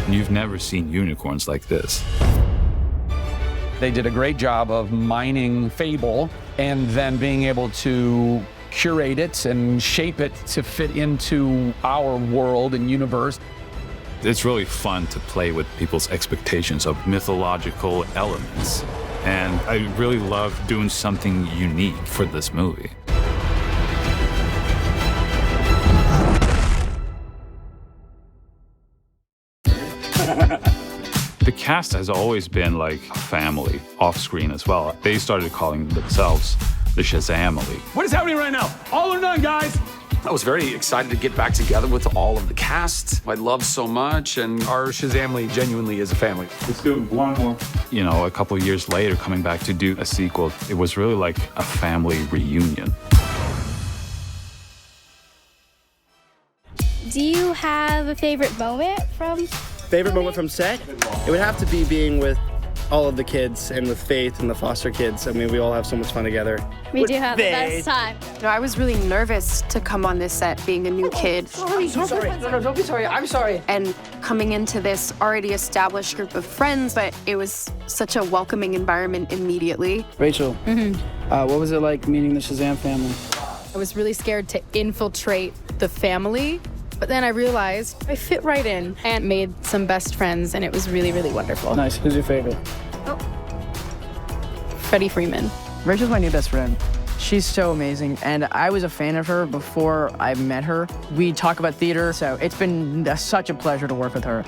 You've never seen unicorns like this. They did a great job of mining fable and then being able to curate it and shape it to fit into our world and universe. It's really fun to play with people's expectations of mythological elements. And I really love doing something unique for this movie. The cast has always been like a family, off-screen as well. They started calling themselves the Shazamily. What is happening right now? All or none, guys. I was very excited to get back together with all of the cast. I love so much, and our Shazamily genuinely is a family. Let's do one more. You know, a couple of years later, coming back to do a sequel, it was really like a family reunion. Do you have a favorite moment from? Favorite moment from set? It would have to be being with all of the kids and with Faith and the foster kids. I mean, we all have so much fun together. We do have the best time. You know, I was really nervous to come on this set being a new kid. Sorry. No, don't be sorry. I'm sorry. And coming into this already established group of friends, but it was such a welcoming environment immediately. Rachel, what was it like meeting the Shazam family? I was really scared to infiltrate the family, but then I realized I fit right in and made some best friends, and it was really, really wonderful. Nice. Who's your favorite? Freddie Freeman. Rachel's my new best friend. She's so amazing, and I was a fan of her before I met her. We talk about theater, so it's been such a pleasure to work with her.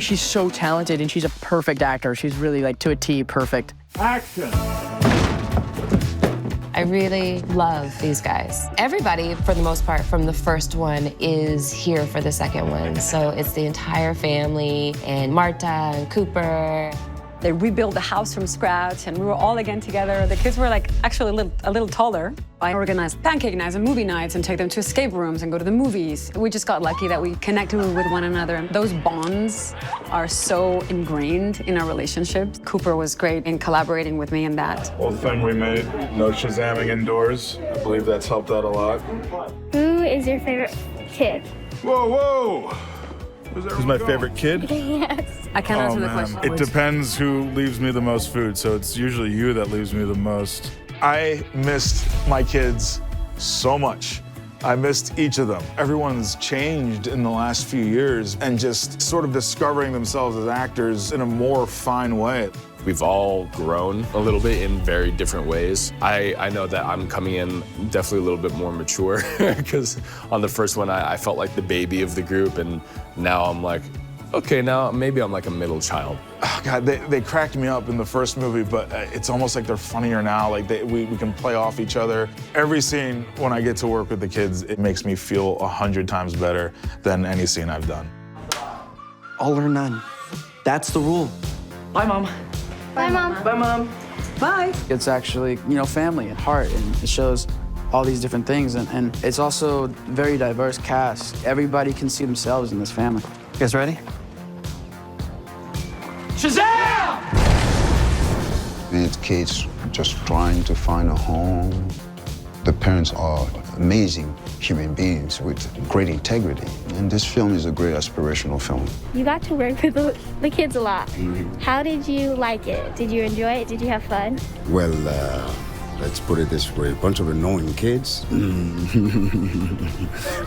She's so talented, and she's a perfect actor. She's really, like, to a T, perfect. Action! I really love these guys. Everybody, for the most part, from the first one is here for the second one. So it's the entire family, and Marta and Cooper. They rebuilt the house from scratch, and we were all again together. The kids were like actually a little taller. I organized pancake nights and movie nights and take them to escape rooms and go to the movies. We just got lucky that we connected with one another. Those bonds are so ingrained in our relationship. Cooper was great in collaborating with me in that. Whole thing we made, no Shazamming indoors. I believe that's helped out a lot. Who is your favorite kid? Whoa! Who's my favorite kid? Yes. I can't answer the question. It depends who leaves me the most food, so it's usually you that leaves me the most. I missed my kids so much. I missed each of them. Everyone's changed in the last few years and just sort of discovering themselves as actors in a more fine way. We've all grown a little bit in very different ways. I know that I'm coming in definitely a little bit more mature because on the first one, I felt like the baby of the group, and now I'm like, okay, now maybe I'm like a middle child. Oh, God, they cracked me up in the first movie, but it's almost like they're funnier now. Like we can play off each other. Every scene when I get to work with the kids, it makes me feel 100 times better than any scene I've done. all or none. That's the rule. Bye, Mom. Bye, Mom. Bye, Mom. Bye. It's actually, family at heart, and it shows all these different things, and it's also very diverse cast. Everybody can see themselves in this family. You guys ready? Shazam! It's kids just trying to find a home. The parents are amazing human beings with great integrity. And this film is a great aspirational film. You got to work with the kids a lot. How did you like it? Did you enjoy it? Did you have fun? Well, let's put it this way, a bunch of annoying kids.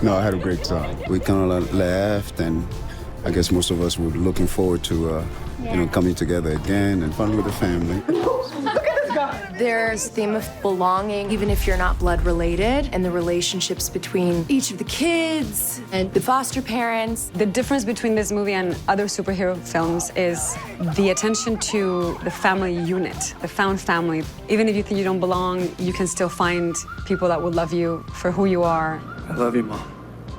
No, I had a great time. We kind of laughed, and I guess most of us were looking forward to, coming together again and fun with the family. There's a theme of belonging, even if you're not blood related, and the relationships between each of the kids and the foster parents. The difference between this movie and other superhero films is the attention to the family unit, the found family. Even if you think you don't belong, you can still find people that will love you for who you are. I love you, Mom.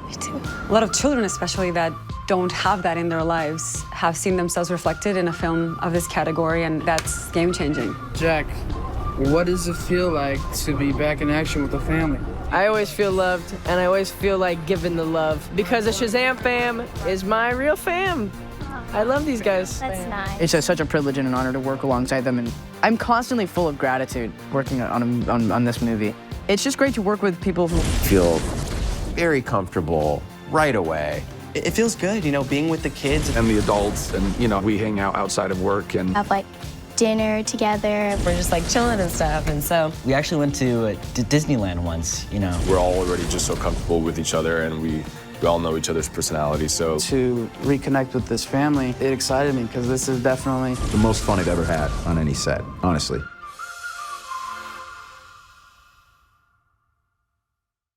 Me too. A lot of children, especially, that don't have that in their lives, have seen themselves reflected in a film of this category, and that's game-changing. Jack, what does it feel like to be back in action with the family? I always feel loved, and I always feel like giving the love, because the Shazam fam is my real fam. I love these guys. That's nice. It's such a privilege and an honor to work alongside them, and I'm constantly full of gratitude working on this movie. It's just great to work with people who Feel very comfortable right away. It feels good, being with the kids. And the adults, and, we hang out outside of work and Have dinner together. We're just chilling and stuff, and so we actually went to Disneyland once, We're all already just so comfortable with each other, and we all know each other's personalities, so. To reconnect with this family, it excited me because this is definitely the most fun I've ever had on any set, honestly.